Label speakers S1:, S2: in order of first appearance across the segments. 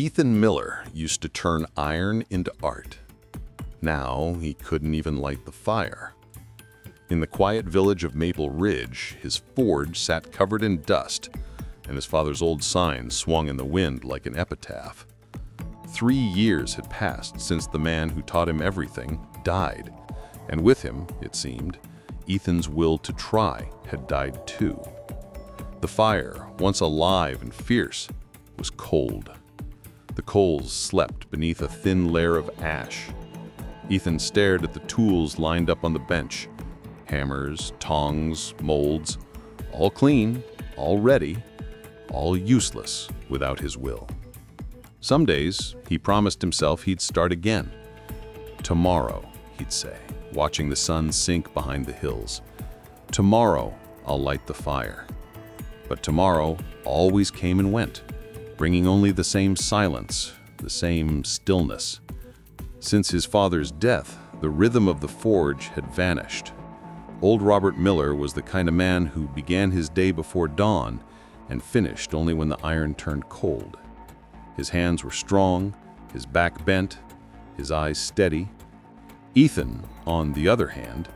S1: Ethan Miller used to turn iron into art. Now he couldn't even light the fire. In the quiet village of Maple Ridge, his forge sat covered in dust, and his father's old sign swung in the wind like an epitaph. 3 years had passed since the man who taught him everything died, and with him, it seemed, Ethan's will to try had died too. The fire, once alive and fierce, was cold. The coals slept beneath a thin layer of ash. Ethan stared at the tools lined up on the bench. Hammers, tongs, molds, all clean, all ready, all useless without his will. Some days, he promised himself he'd start again. Tomorrow, he'd say, watching the sun sink behind the hills. Tomorrow, I'll light the fire. But tomorrow always came and went, bringing only the same silence, the same stillness. Since his father's death, the rhythm of the forge had vanished. Old Robert Miller was the kind of man who began his day before dawn and finished only when the iron turned cold. His hands were strong, his back bent, his eyes steady. Ethan, on the other hand,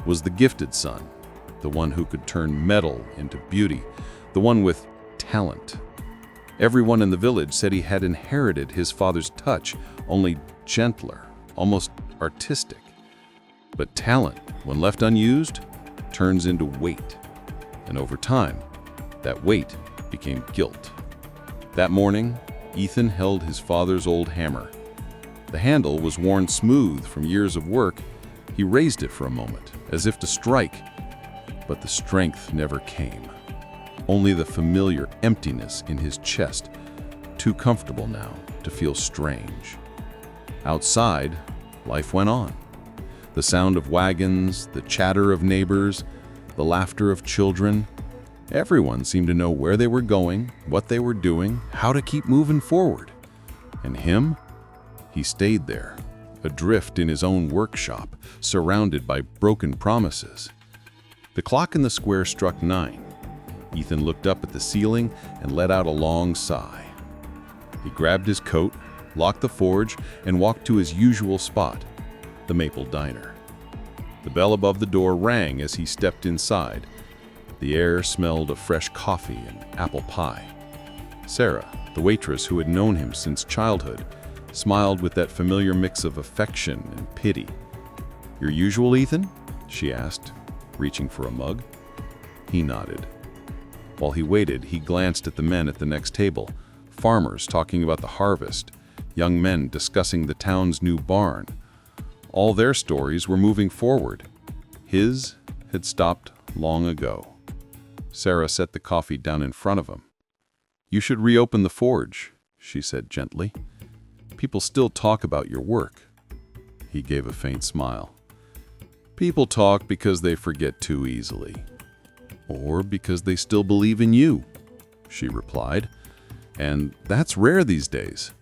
S1: was the gifted son, the one who could turn metal into beauty, the one with talent. Everyone in the village said he had inherited his father's touch, only gentler, almost artistic. But talent, when left unused, turns into weight. And over time, that weight became guilt. That morning, Ethan held his father's old hammer. The handle was worn smooth from years of work. He raised it for a moment, as if to strike, but the strength never came. Only the familiar emptiness in his chest, too comfortable now to feel strange. Outside, life went on. The sound of wagons, the chatter of neighbors, the laughter of children. Everyone seemed to know where they were going, what they were doing, how to keep moving forward. And him? He stayed there, adrift in his own workshop, surrounded by broken promises. The clock in the square struck 9. Ethan looked up at the ceiling and let out a long sigh. He grabbed his coat, locked the forge, and walked to his usual spot, the Maple Diner. The bell above the door rang as he stepped inside. The air smelled of fresh coffee and apple pie. Sarah, the waitress who had known him since childhood, smiled with that familiar mix of affection and pity. "Your usual, Ethan?" she asked, reaching for a mug. He nodded. While he waited, he glanced at the men at the next table, farmers talking about the harvest, young men discussing the town's new barn. All their stories were moving forward. His had stopped long ago. Sarah set the coffee down in front of him. "You should reopen the forge," she said gently. "People still talk about your work." He gave a faint smile. "People talk because they forget too easily. Or because they still believe in you," she replied. "And that's rare these days."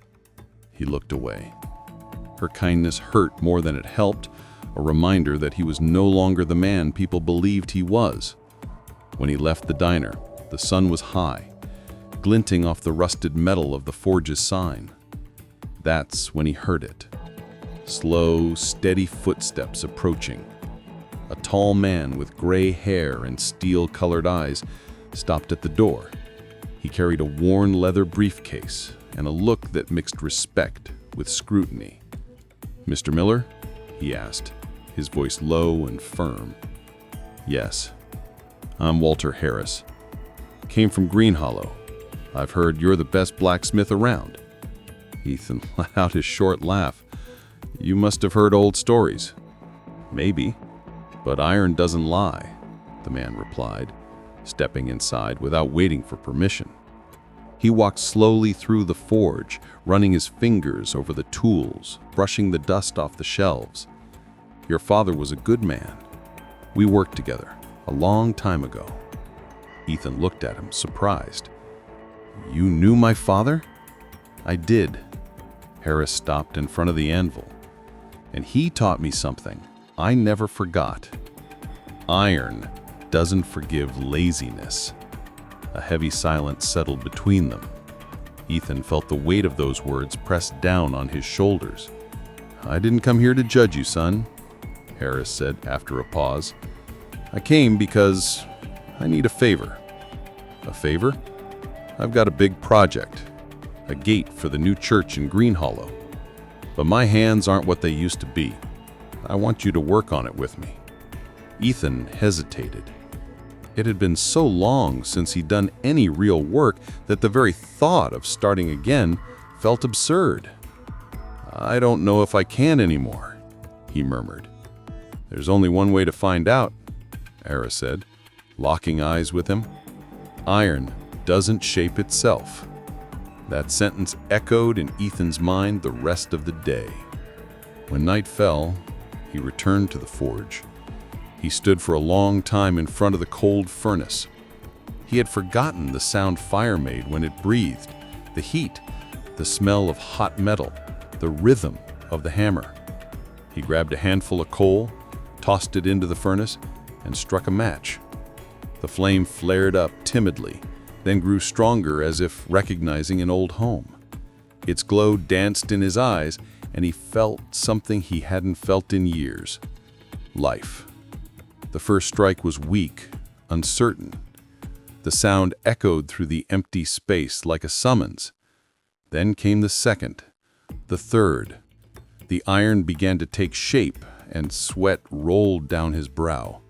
S1: He looked away. Her kindness hurt more than it helped, a reminder that he was no longer the man people believed he was. When he left the diner, the sun was high, glinting off the rusted metal of the forge's sign. That's when he heard it. Slow, steady footsteps approaching. A tall man with gray hair and steel-colored eyes stopped at the door. He carried a worn leather briefcase and a look that mixed respect with scrutiny. "Mr. Miller?" he asked, his voice low and firm. "Yes, I'm Walter Harris. Came from Green Hollow. I've heard you're the best blacksmith around." Ethan let out his short laugh. "You must have heard old stories." "Maybe, but iron doesn't lie," the man replied, stepping inside without waiting for permission. He walked slowly through the forge, running his fingers over the tools, brushing the dust off the shelves. "Your father was a good man. We worked together a long time ago." Ethan looked at him, surprised. "You knew my father?" "I did." Harris stopped in front of the anvil. "And he taught me something I never forgot. Iron doesn't forgive laziness." A heavy silence settled between them. Ethan felt the weight of those words pressed down on his shoulders. "I didn't come here to judge you, son," Harris said after a pause. "I came because I need a favor." "A favor?" "I've got a big project, a gate for the new church in Green Hollow. But my hands aren't what they used to be. I want you to work on it with me." Ethan hesitated. It had been so long since he'd done any real work that the very thought of starting again felt absurd. "I don't know if I can anymore," he murmured. "There's only one way to find out," Harris said, locking eyes with him. "Iron doesn't shape itself." That sentence echoed in Ethan's mind the rest of the day. When night fell, he returned to the forge. He stood for a long time in front of the cold furnace. He had forgotten the sound fire made when it breathed, the heat, the smell of hot metal, the rhythm of the hammer. He grabbed a handful of coal, tossed it into the furnace, and struck a match. The flame flared up timidly, then grew stronger as if recognizing an old home. Its glow danced in his eyes, and he felt something he hadn't felt in years: life. The first strike was weak, uncertain. The sound echoed through the empty space like a summons. Then came the second, the third. The iron began to take shape, and sweat rolled down his brow.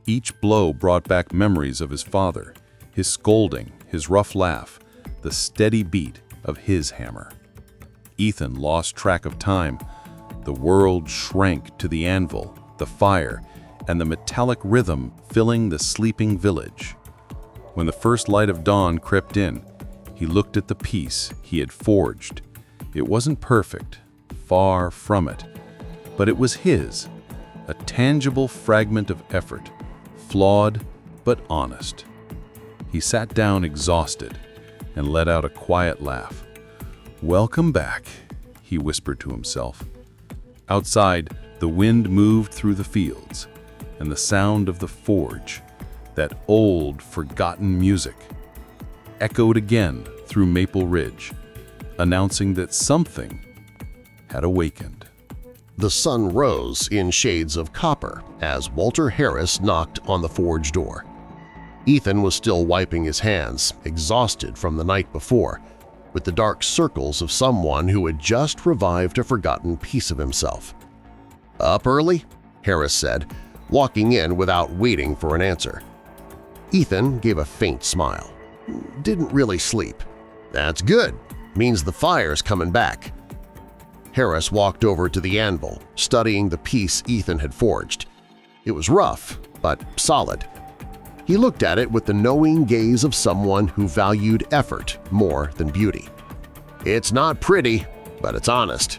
S1: Each blow brought back memories of his father, his scolding, his rough laugh, the steady beat of his hammer. Ethan lost track of time. The world shrank to the anvil, the fire, and the metallic rhythm filling the sleeping village. When the first light of dawn crept in, he looked at the piece he had forged. It wasn't perfect, far from it, but it was his, a tangible fragment of effort, flawed but honest. He sat down exhausted and let out a quiet laugh. "Welcome back," he whispered to himself. Outside, the wind moved through the fields, and the sound of the forge, that old, forgotten music, echoed again through Maple Ridge, announcing that something had awakened.
S2: The sun rose in shades of copper as Walter Harris knocked on the forge door. Ethan was still wiping his hands, exhausted from the night before, with the dark circles of someone who had just revived a forgotten piece of himself. "Up early?" Harris said, walking in without waiting for an answer. Ethan gave a faint smile. "Didn't really sleep." "That's good. Means the fire's coming back." Harris walked over to the anvil, studying the piece Ethan had forged. It was rough, but solid. He looked at it with the knowing gaze of someone who valued effort more than beauty. "It's not pretty, but it's honest."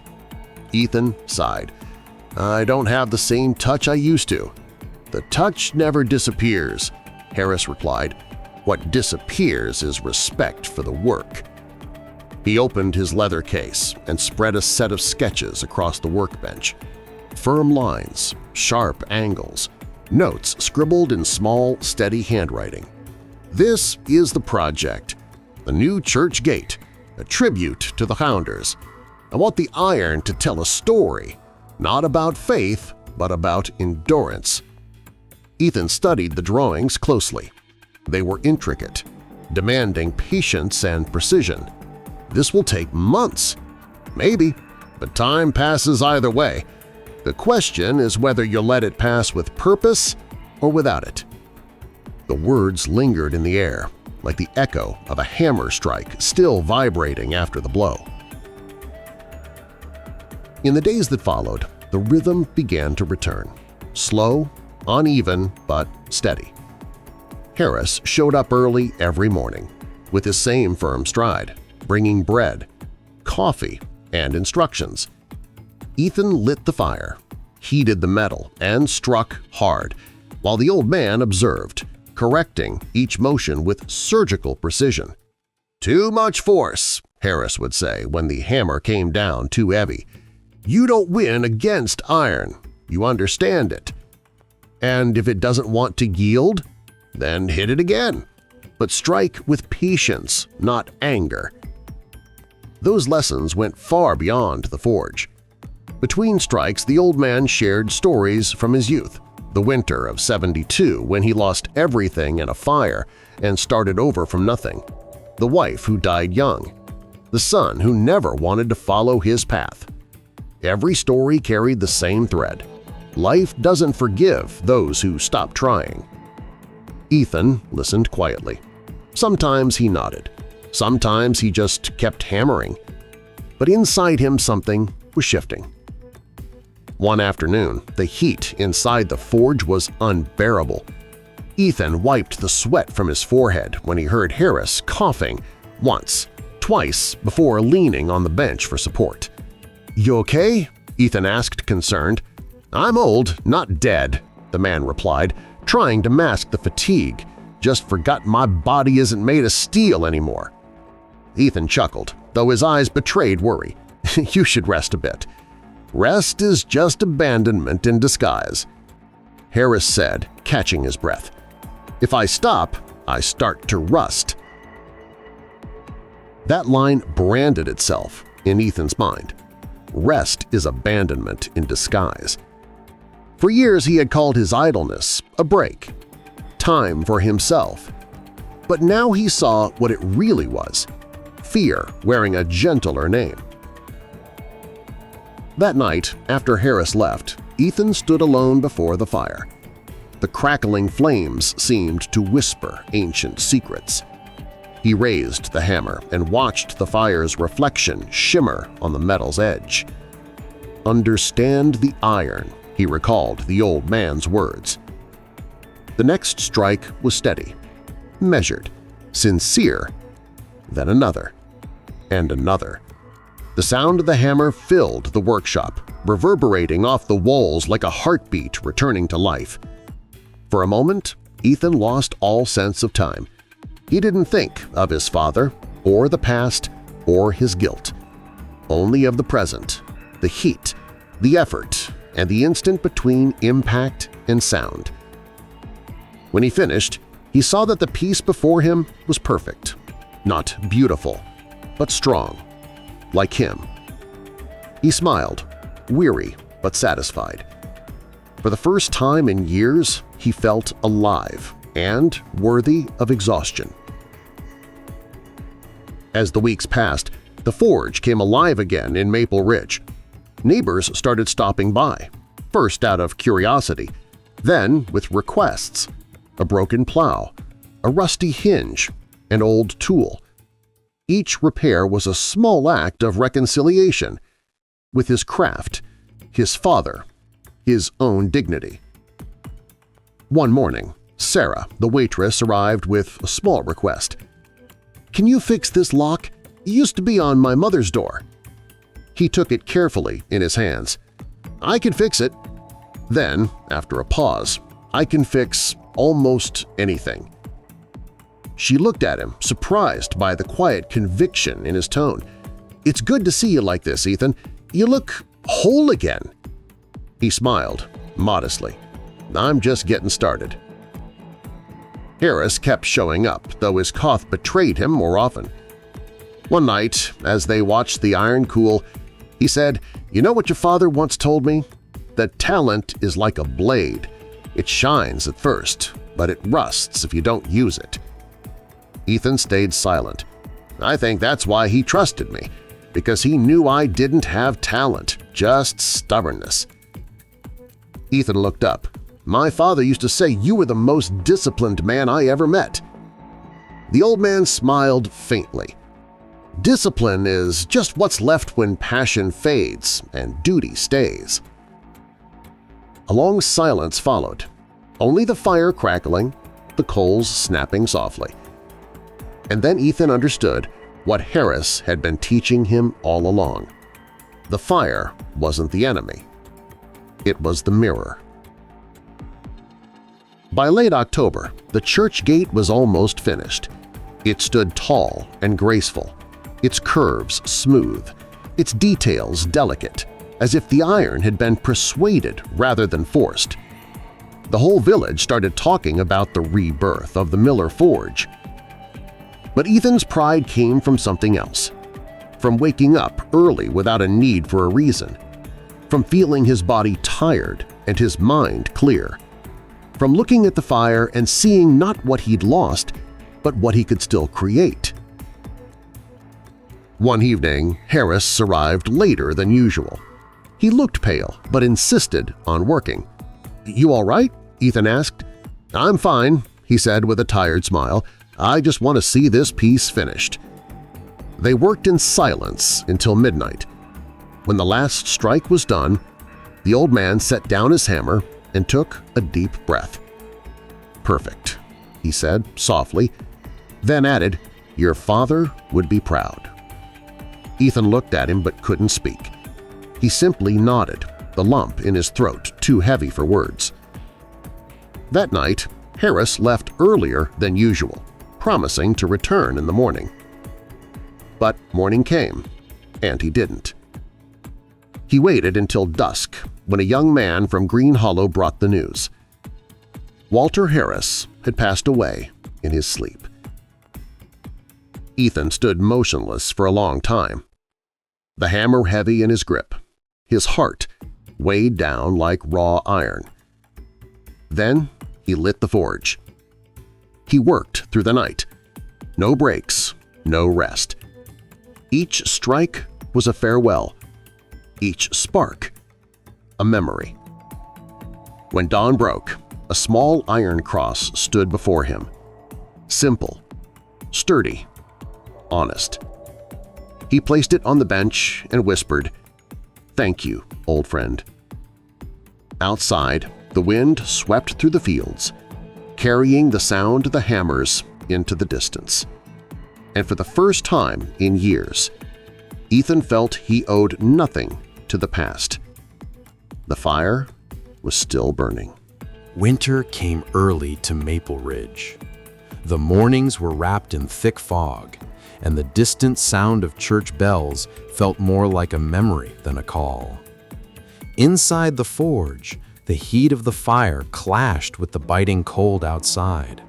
S2: Ethan sighed. "I don't have the same touch I used to." "The touch never disappears," Harris replied. "What disappears is respect for the work." He opened his leather case and spread a set of sketches across the workbench. Firm lines, sharp angles, notes scribbled in small, steady handwriting. "This is the project, the new church gate, a tribute to the founders. I want the iron to tell a story, not about faith, but about endurance." Ethan studied the drawings closely. They were intricate, demanding patience and precision. "This will take months." "Maybe, but time passes either way. The question is whether you'll let it pass with purpose or without it." The words lingered in the air, like the echo of a hammer strike still vibrating after the blow. In the days that followed, the rhythm began to return, slow, uneven, but steady. Harris showed up early every morning, with his same firm stride, bringing bread, coffee, and instructions. Ethan lit the fire, heated the metal, and struck hard, while the old man observed, correcting each motion with surgical precision. "Too much force," Harris would say when the hammer came down too heavy. "You don't win against iron. You understand it. And if it doesn't want to yield, then hit it again. But strike with patience, not anger." Those lessons went far beyond the forge. Between strikes, the old man shared stories from his youth, the winter of '72 when he lost everything in a fire and started over from nothing, the wife who died young, the son who never wanted to follow his path. Every story carried the same thread. Life doesn't forgive those who stop trying. Ethan listened quietly. Sometimes he nodded. Sometimes he just kept hammering. But inside him something was shifting. One afternoon, the heat inside the forge was unbearable. Ethan wiped the sweat from his forehead when he heard Harris coughing once, twice before leaning on the bench for support. "You okay?" Ethan asked, concerned. "I'm old, not dead," the man replied, trying to mask the fatigue. "Just forgot my body isn't made of steel anymore." Ethan chuckled, though his eyes betrayed worry. "You should rest a bit. Rest is just abandonment in disguise," Harris said, catching his breath. "If I stop, I start to rust." That line branded itself in Ethan's mind. Rest is abandonment in disguise. For years he had called his idleness a break, time for himself. But now he saw what it really was – fear wearing a gentler name. That night, after Harris left, Ethan stood alone before the fire. The crackling flames seemed to whisper ancient secrets. He raised the hammer and watched the fire's reflection shimmer on the metal's edge. "Understand the iron," he recalled the old man's words. The next strike was steady, measured, sincere, then another, and another. The sound of the hammer filled the workshop, reverberating off the walls like a heartbeat returning to life. For a moment, Ethan lost all sense of time. He didn't think of his father, or the past, or his guilt. Only of the present, the heat, the effort, and the instant between impact and sound. When he finished, he saw that the piece before him was perfect. Not beautiful, but strong. Like him. He smiled, weary but satisfied. For the first time in years, he felt alive and worthy of exhaustion. As the weeks passed, the forge came alive again in Maple Ridge. Neighbors started stopping by, first out of curiosity, then with requests: a broken plow, a rusty hinge, an old tool. Each repair was a small act of reconciliation with his craft, his father, his own dignity. One morning, Sarah, the waitress, arrived with a small request. "Can you fix this lock? It used to be on my mother's door." He took it carefully in his hands. "I can fix it." Then, after a pause, "I can fix almost anything." She looked at him, surprised by the quiet conviction in his tone. "It's good to see you like this, Ethan. You look whole again." He smiled, modestly. "I'm just getting started." Harris kept showing up, though his cough betrayed him more often. One night, as they watched the iron cool, he said, "You know what your father once told me? That talent is like a blade. It shines at first, but it rusts if you don't use it." Ethan stayed silent. "I think that's why he trusted me, because he knew I didn't have talent, just stubbornness." Ethan looked up. "My father used to say you were the most disciplined man I ever met." The old man smiled faintly. "Discipline is just what's left when passion fades and duty stays." A long silence followed, only the fire crackling, the coals snapping softly. And then Ethan understood what Harris had been teaching him all along. The fire wasn't the enemy. It was the mirror. By late October, the church gate was almost finished. It stood tall and graceful, its curves smooth, its details delicate, as if the iron had been persuaded rather than forced. The whole village started talking about the rebirth of the Miller Forge. But Ethan's pride came from something else. from waking up early without a need for a reason, from feeling his body tired and his mind clear, from looking at the fire and seeing not what he'd lost, but what he could still create. One evening, Harris arrived later than usual. He looked pale but insisted on working. "You all right?" Ethan asked. "I'm fine," he said with a tired smile. "I just want to see this piece finished." They worked in silence until midnight. When the last strike was done, the old man set down his hammer and took a deep breath. "Perfect," he said softly, then added, "Your father would be proud." Ethan looked at him but couldn't speak. He simply nodded, the lump in his throat too heavy for words. That night, Harris left earlier than usual, promising to return in the morning. But morning came, and he didn't. He waited until dusk when a young man from Green Hollow brought the news. Walter Harris had passed away in his sleep. Ethan stood motionless for a long time, the hammer heavy in his grip, his heart weighed down like raw iron. Then he lit the forge. He worked through the night. No breaks, no rest. Each strike was a farewell, each spark a memory. When dawn broke, a small iron cross stood before him. Simple, sturdy, honest. He placed it on the bench and whispered, "Thank you, old friend." Outside, the wind swept through the fields, carrying the sound of the hammers into the distance. And for the first time in years, Ethan felt he owed nothing to the past. The fire was still burning.
S3: Winter came early to Maple Ridge. The mornings were wrapped in thick fog, and the distant sound of church bells felt more like a memory than a call. Inside the forge, the heat of the fire clashed with the biting cold outside.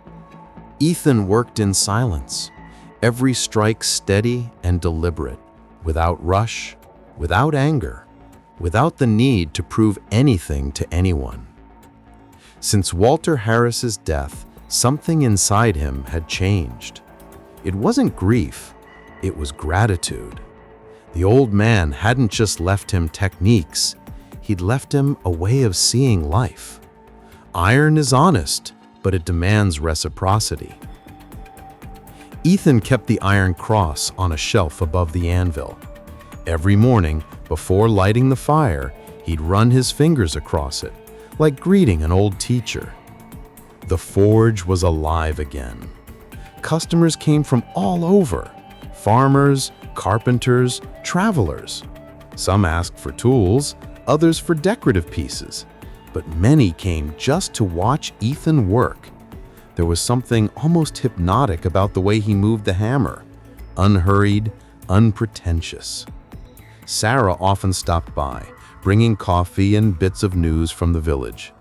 S3: Ethan worked in silence, every strike steady and deliberate, without rush, without anger, without the need to prove anything to anyone. Since Walter Harris's death, something inside him had changed. It wasn't grief, it was gratitude. The old man hadn't just left him techniques, he'd left him a way of seeing life. Iron is honest, but it demands reciprocity. Ethan kept the iron cross on a shelf above the anvil. Every morning, before lighting the fire, he'd run his fingers across it, like greeting an old teacher. The forge was alive again. Customers came from all over, farmers, carpenters, travelers. Some asked for tools, others for decorative pieces, but many came just to watch Ethan work. There was something almost hypnotic about the way he moved the hammer, unhurried, unpretentious. Sarah often stopped by, bringing coffee and bits of news from the village.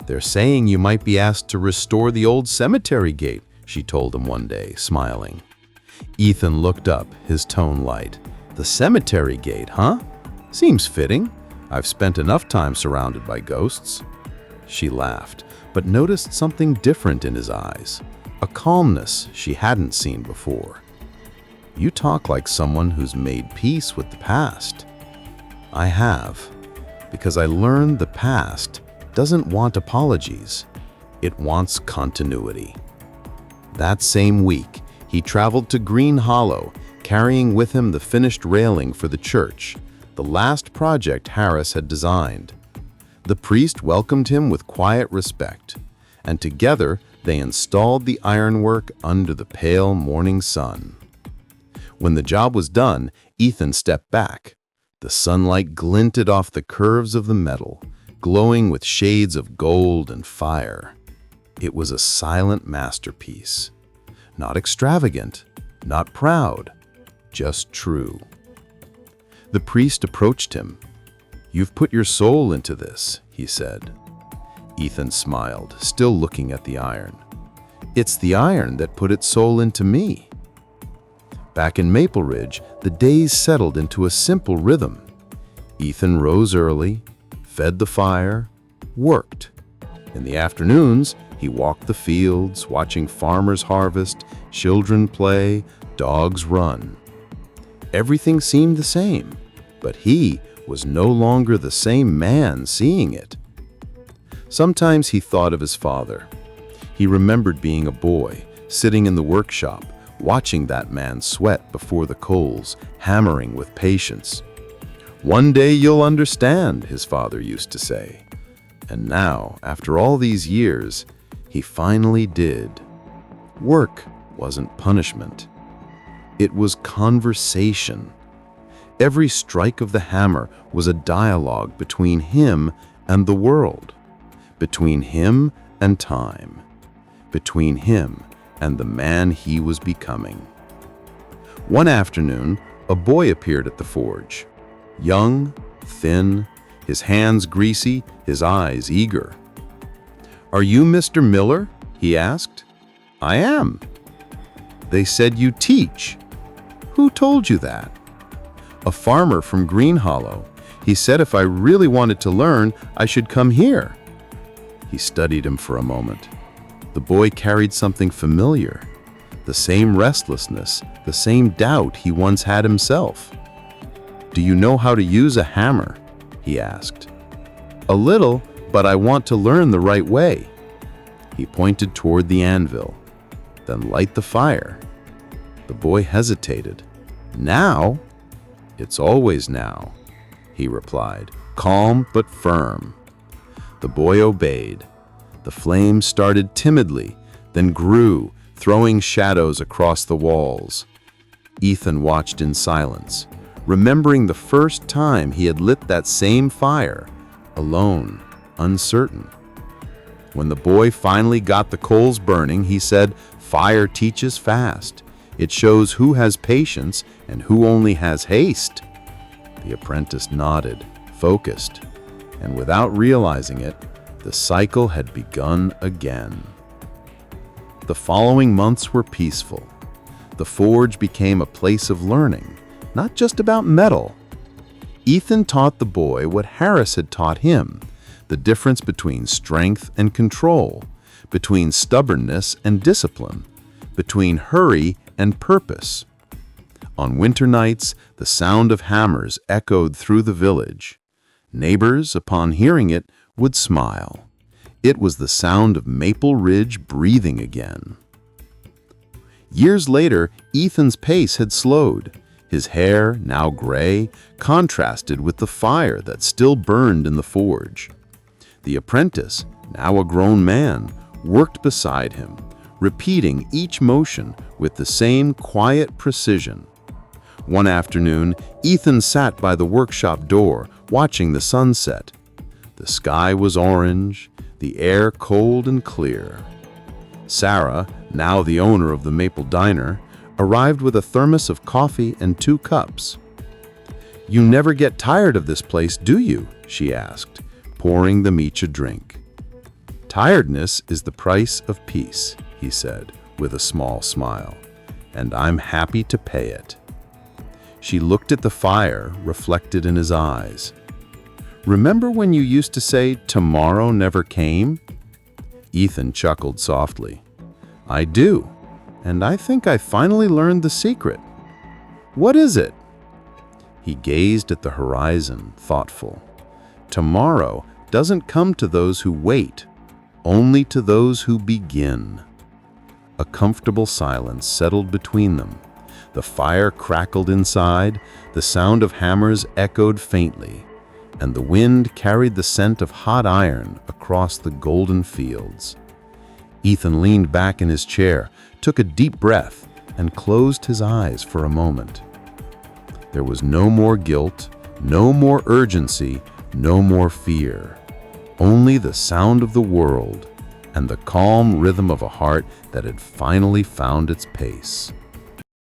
S3: "They're saying you might be asked to restore the old cemetery gate," she told him one day, smiling. Ethan looked up, his tone light. "The cemetery gate, huh? Seems fitting. I've spent enough time surrounded by ghosts." She laughed, but noticed something different in his eyes, a calmness she hadn't seen before. "You talk like someone who's made peace with the past." "I have, because I learned the past doesn't want apologies. It wants continuity." That same week, he traveled to Green Hollow, carrying with him the finished railing for the church, the last project Harris had designed. The priest welcomed him with quiet respect, and together they installed the ironwork under the pale morning sun. When the job was done, Ethan stepped back. The sunlight glinted off the curves of the metal, glowing with shades of gold and fire. It was a silent masterpiece. Not extravagant, not proud, just true. The priest approached him. "You've put your soul into this," he said. Ethan smiled, still looking at the iron. "It's the iron that put its soul into me." Back in Maple Ridge, the days settled into a simple rhythm. Ethan rose early, fed the fire, worked. In the afternoons, he walked the fields, watching farmers harvest, children play, dogs run. Everything seemed the same, but he was no longer the same man seeing it. Sometimes he thought of his father. He remembered being a boy, sitting in the workshop, watching that man sweat before the coals, hammering with patience. "One day you'll understand," his father used to say. And now, after all these years, he finally did. Work wasn't punishment. It was conversation. Every strike of the hammer was a dialogue between him and the world, between him and time, between him and the man he was becoming. One afternoon, a boy appeared at the forge. Young, thin, his hands greasy, his eyes eager. "Are you Mr. Miller?" he asked. "I am." "They said you teach." "Who told you that?" "A farmer from Green Hollow. He said if I really wanted to learn, I should come here." He studied him for a moment. The boy carried something familiar, the same restlessness, the same doubt he once had himself. "Do you know how to use a hammer?" he asked. "A little, but I want to learn the right way." He pointed toward the anvil. "Then light the fire." The boy hesitated. "Now?" "It's always now," he replied, calm but firm. The boy obeyed. The flame started timidly, then grew, throwing shadows across the walls. Ethan watched in silence, remembering the first time he had lit that same fire, alone, uncertain. When the boy finally got the coals burning, he said, "Fire teaches fast. It shows who has patience and who only has haste." The apprentice nodded, focused, and without realizing it, the cycle had begun again. The following months were peaceful. The forge became a place of learning, not just about metal. Ethan taught the boy what Harris had taught him, the difference between strength and control, between stubbornness and discipline, between hurry and purpose. On winter nights, the sound of hammers echoed through the village. Neighbors, upon hearing it, would smile. It was the sound of Maple Ridge breathing again. Years later, Ethan's pace had slowed. His hair, now gray, contrasted with the fire that still burned in the forge. The apprentice, now a grown man, worked beside him, repeating each motion with the same quiet precision. One afternoon, Ethan sat by the workshop door, watching the sunset. The sky was orange, the air cold and clear. Sarah, now the owner of the Maple Diner, arrived with a thermos of coffee and 2 cups. "You never get tired of this place, do you?" she asked, pouring them each a drink. "Tiredness is the price of peace," he said, with a small smile, "and I'm happy to pay it." She looked at the fire reflected in his eyes. "Remember when you used to say tomorrow never came?" Ethan chuckled softly. "I do, and I think I finally learned the secret." "What is it?" He gazed at the horizon, thoughtful. "Tomorrow doesn't come to those who wait, only to those who begin." A comfortable silence settled between them. The fire crackled inside, the sound of hammers echoed faintly, and the wind carried the scent of hot iron across the golden fields. Ethan leaned back in his chair, took a deep breath, and closed his eyes for a moment. There was no more guilt, no more urgency, no more fear. Only the sound of the world and the calm rhythm of a heart that had finally found its pace.